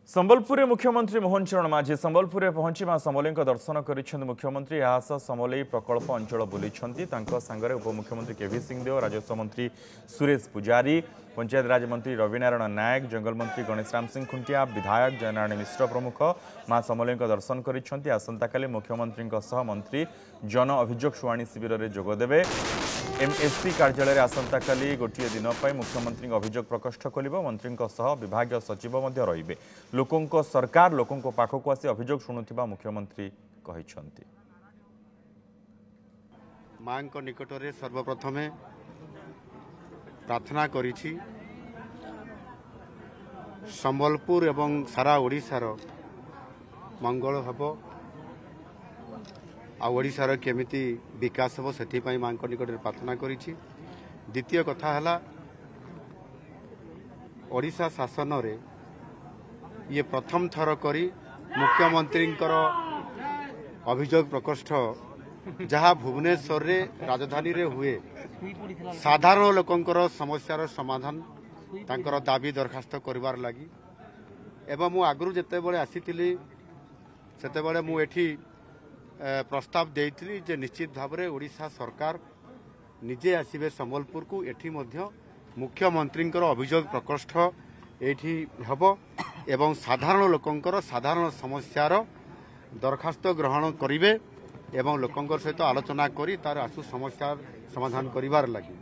संबलपुर मुख्यमंत्री मोहन चरण माझी संबलपुर पहुंची मां समलेई दर्शन कर मुख्यमंत्री यहाँ समलेई प्रकल्प अंचल बुली सांगरे उपमुख्यमंत्री केवी सिंहदेव राजस्व मंत्री सुरेश पुजारी पंचायत राज मंत्री रविनारायण नायक जंगल मंत्री गणेश राम सिंह खुंटिया विधायक जयनारायण मिश्र प्रमुख मां समलेई दर्शन कर मुख्यमंत्री मंत्री जन अभियोग शुणी शिविर में जोगदेवे एमएससी कार्यालय आसंता काली गोटे दिन मुख्यमंत्री अभियोग प्रकोष्ठ खोल मंत्री विभाग सचिव रे लोकों सरकार लोकों पाखक आसी अभियोग शुणुवा मुख्यमंत्री कहते मां निकट में सर्वप्रथम प्रार्थना करिछि संबलपुर एवं सारा ओडिशार मंगल हब आशार केमिति विकास हम से मां निकट में प्रार्थना करिछि। द्वितीय कथा है ओडिशा शासन रे ये प्रथम थर करी मुख्यमंत्री अभियोग प्रकोष्ठ जहाँ भुवनेश्वर रे राजधानी रे हुए साधारण लोकंकर समस्यार समाधान तांकर दाबी दरखास्त करिवार लागि एवं मु आगु जेते बळे आसीतिली सेते बळे मु एठी प्रस्ताव देइथिली जे निश्चित भाव में ओडिशा सरकार निजे आसीबे संबलपुर को एठी मध्य मुख्यमंत्री अभियोग प्रकोष्ठ एठी हबो एवं साधारण लोकंकर साधारण समस्यार दरखास्त ग्रहण करिवे एवं लोकंकर सहित आलोचना करी तार आसु समस्या समाधान करिवार लागि